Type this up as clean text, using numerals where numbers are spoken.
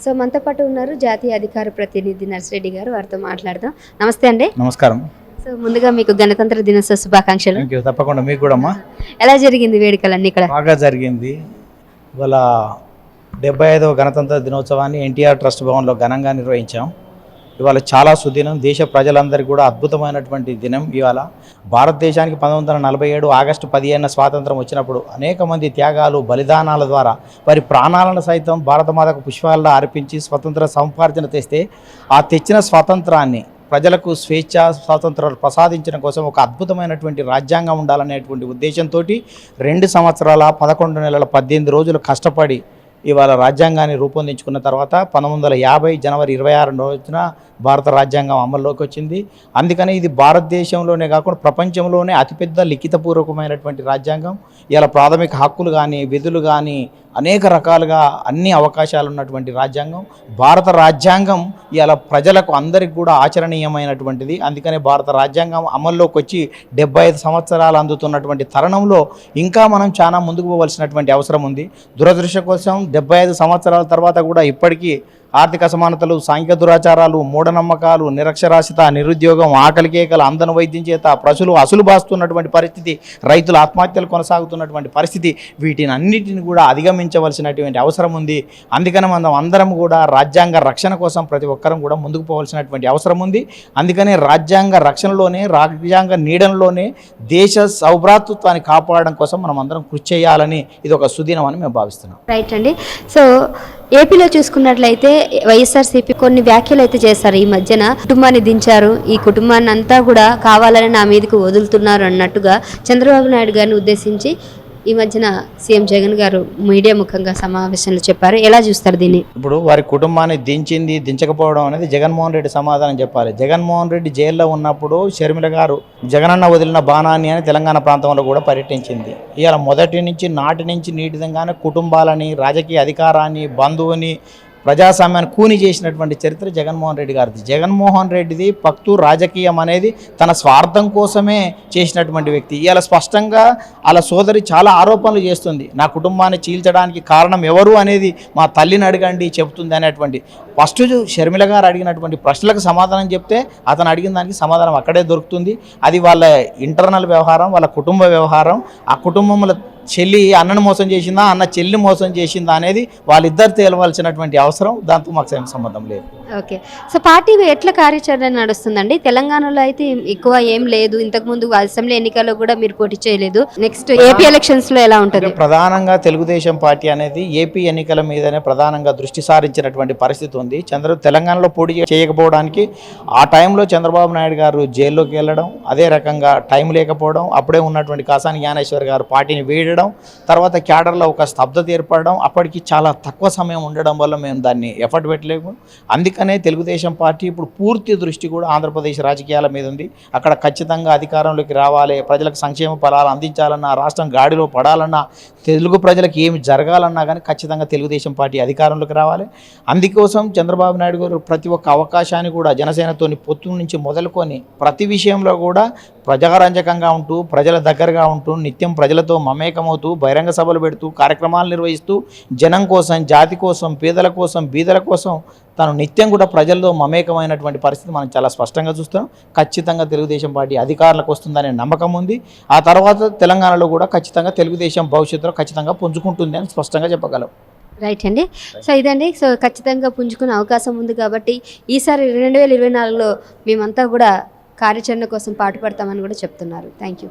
So మనతో పాటు ఉన్నారు జాతీయ అధికార ప్రతినిధి నర్సిరెడ్డి గారు, వారితో మాట్లాడదాం. నమస్తే అండి. నమస్కారం. సో ముందుగా మీకు గణతంత్ర దినోత్సవ శుభాకాంక్షలు. తప్పకుండా మీకు కూడా అమ్మా. ఎలా జరిగింది వేడుకలన్నీ ఇక్కడ? బాగా జరిగింది. ఇవాళ 75వ గణతంత్ర దినోత్సవాన్ని ఎన్టీఆర్ ట్రస్ట్ భవన్లో ఘనంగా నిర్వహించాం. ఇవాళ చాలా సుదినం, దేశ ప్రజలందరికీ కూడా అద్భుతమైనటువంటి దినం. ఇవాళ భారతదేశానికి 1947 ఆగస్టు 15 స్వాతంత్రం వచ్చినప్పుడు అనేక మంది త్యాగాలు, బలిదానాల ద్వారా వారి ప్రాణాలను సైతం భారతమాతకు పుష్పాల్లో అర్పించి స్వతంత్ర సముపార్జన తెస్తే ఆ తెచ్చిన స్వాతంత్రాన్ని ప్రజలకు స్వేచ్ఛ స్వాతంత్రాలు ప్రసాదించడం కోసం ఒక అద్భుతమైనటువంటి రాజ్యాంగం ఉండాలనేటువంటి ఉద్దేశంతో 2 సంవత్సరాల 11 నెలల 18 రోజులు కష్టపడి ఇవాళ రాజ్యాంగాన్ని రూపొందించుకున్న తర్వాత 1950 జనవరి 26 రోజున భారత రాజ్యాంగం అమల్లోకి వచ్చింది. అందుకని ఇది భారతదేశంలోనే కాకుండా ప్రపంచంలోనే అతిపెద్ద లిఖితపూర్వకమైనటువంటి రాజ్యాంగం. ఇలా ప్రాథమిక హక్కులు కానీ, విధులు కానీ, అనేక రకాలుగా అన్ని అవకాశాలు ఉన్నటువంటి రాజ్యాంగం. భారత రాజ్యాంగం ఇలా ప్రజలకు అందరికి కూడా ఆచరణీయమైనటువంటిది. అందుకనే భారత రాజ్యాంగం అమల్లోకి వచ్చి 75 సంవత్సరాలు అందుతున్నటువంటి తరుణంలో ఇంకా మనం చాలా ముందుకు పోవలసినటువంటి అవసరం ఉంది. దురదృష్టవశాత్తు 75 సంవత్సరాల తర్వాత కూడా ఇప్పటికీ ఆర్థిక అసమానతలు, సాంఘిక దురాచారాలు, మూఢనమ్మకాలు, నిరక్షరాస్యత, నిరుద్యోగం, ఆకలి కేకలు, అందన వైద్యం చేత ప్రజలు అసలు బాస్తున్నటువంటి పరిస్థితి, రైతుల ఆత్మహత్యలు కొనసాగుతున్నటువంటి పరిస్థితి, వీటిని అన్నిటిని కూడా అధిగమించవలసినటువంటి అవసరం ఉంది. అందుకని మనం అందరం కూడా రాజ్యాంగ రక్షణ కోసం ప్రతి ఒక్కరం కూడా ముందుకు పోవాల్సినటువంటి అవసరం ఉంది. అందుకనే రాజ్యాంగ రక్షణలోనే, రాజ్యాంగ నీడలోనే దేశ సౌభ్రాతృత్వాన్ని కాపాడడం కోసం మనం అందరం కృషి చేయాలని ఇది ఒక సుదినం అని మేము భావిస్తున్నాం. రైట్ అండి. సో ఏపీలో చూసుకున్నట్లయితే వైఎస్ఆర్సీపీ కొన్ని వ్యాఖ్యలు అయితే చేశారు. ఈ మధ్యన కుటుంబాన్ని దించారు, ఈ కుటుంబాన్ని అంతా కూడా కావాలని నా మీదకు వదులుతున్నారు అన్నట్టుగా చంద్రబాబు నాయుడు గారిని ఉద్దేశించి ఈ మధ్యన సీఎం జగన్ గారు మీడియా ముఖంగా సమావేశంలో చెప్పారు. ఎలా చూస్తారు దీన్ని? ఇప్పుడు వారి కుటుంబాన్ని దించకపోవడం అనేది జగన్మోహన్ రెడ్డి సమాధానం చెప్పాలి. జగన్మోహన్ రెడ్డి జైల్లో ఉన్నప్పుడు షర్మిల గారు జగనన్న వదిలిన బాణాన్ని అని తెలంగాణ ప్రాంతంలో కూడా పర్యటించింది. ఇవాళ నాటి నుంచి నీటిదంగానే కుటుంబాలని, రాజకీయ అధికారాన్ని, బంధువుని, ప్రజాస్వామ్యాన్ని కూని చేసినటువంటి చరిత్ర జగన్మోహన్ రెడ్డి గారిది. జగన్మోహన్ రెడ్డిది పక్తు రాజకీయం అనేది తన స్వార్థం కోసమే చేసినటువంటి వ్యక్తి. ఇవాళ స్పష్టంగా వాళ్ళ సోదరి చాలా ఆరోపణలు చేస్తుంది. నా కుటుంబాన్ని చీల్చడానికి కారణం ఎవరు అనేది మా తల్లిని అడగండి చెబుతుంది అనేటువంటి. ఫస్ట్ షర్మిల గారు అడిగినటువంటి ప్రశ్నలకు సమాధానం చెప్తే అతను అడిగిన దానికి సమాధానం అక్కడే దొరుకుతుంది. అది వాళ్ళ ఇంటర్నల్ వ్యవహారం, వాళ్ళ కుటుంబ వ్యవహారం. ఆ కుటుంబంలో చెల్లి అన్నను మోసం చేసిందా, అన్న చెల్లి మోసం చేసిందా అనేది వాళ్ళిద్దరు తేలవలసినటువంటి అవసరం. దాంతో మాకు ఏం సంబంధం లేదు. ఓకే. సో పార్టీ ఎట్లా కార్యాచరణ నడుస్తుందండి? తెలంగాణలో అయితే ఎక్కువ ఏం లేదు. ఇంతకుముందు అసెంబ్లీ ఎన్నికల్లో కూడా మీరు పోటీ చేయలేదు. నెక్స్ట్ ఏపీ ఎలక్షన్స్ లో ఎలా ఉంటుంది? ప్రధానంగా తెలుగుదేశం పార్టీ అనేది ఏపీ ఎన్నికల మీదనే ప్రధానంగా దృష్టి సారించినటువంటి పరిస్థితి ఉంది. తెలంగాణలో పోటీ చేయకపోవడానికి ఆ టైంలో చంద్రబాబు నాయుడు గారు జైల్లోకి వెళ్ళడం, అదే రకంగా టైం లేకపోవడం, అప్పుడే ఉన్నటువంటి కాసాని జ్ఞానేశ్వర్ గారు పార్టీని వేయడం, తర్వాత క్యాడర్లో ఒక స్తబ్దత ఏర్పడడం, అప్పటికి చాలా తక్కువ సమయం ఉండడం వల్ల మేము దాన్ని ఎఫర్ట్ పెట్టలేము. అందుకనే తెలుగుదేశం పార్టీ ఇప్పుడు పూర్తి దృష్టి కూడా ఆంధ్రప్రదేశ్ రాజకీయాల మీద ఉంది. అక్కడ ఖచ్చితంగా అధికారంలోకి రావాలి, ప్రజలకు సంక్షేమ ఫలాలు అందించాలన్నా, రాష్ట్రం గాడిలో పడాలన్నా, తెలుగు ప్రజలకు ఏమి జరగాలన్నా కానీ ఖచ్చితంగా తెలుగుదేశం పార్టీ అధికారంలోకి రావాలి. అందుకోసం చంద్రబాబు నాయుడు గారు ప్రతి ఒక్క అవకాశాన్ని కూడా జనసేనతోని పొత్తు నుంచి మొదలుకొని ప్రతి విషయంలో కూడా ప్రజారంజకంగా ఉంటూ, ప్రజల దగ్గరగా ఉంటూ, నిత్యం ప్రజలతో మమేకమవుతూ, బహిరంగ సభలు పెడుతూ, కార్యక్రమాలు నిర్వహిస్తూ, జనం కోసం, జాతి కోసం, పేదల కోసం, బీదల కోసం తను నిత్యం కూడా ప్రజల్లో మమేకమైనటువంటి పరిస్థితి మనం చాలా స్పష్టంగా చూస్తాం. ఖచ్చితంగా తెలుగుదేశం పార్టీ అధికారులకు వస్తుందనే నమ్మకం ఉంది. ఆ తర్వాత తెలంగాణలో కూడా ఖచ్చితంగా తెలుగుదేశం భవిష్యత్తులో ఖచ్చితంగా పుంజుకుంటుంది అని స్పష్టంగా చెప్పగలం. రైట్ అండి. సో ఇదండి. సో ఖచ్చితంగా పుంజుకునే అవకాశం ఉంది కాబట్టి ఈసారి 2024లో మేమంతా కూడా కార్యాచరణ కోసం పాటుపడతామని కూడా చెప్తున్నారు. Thank you.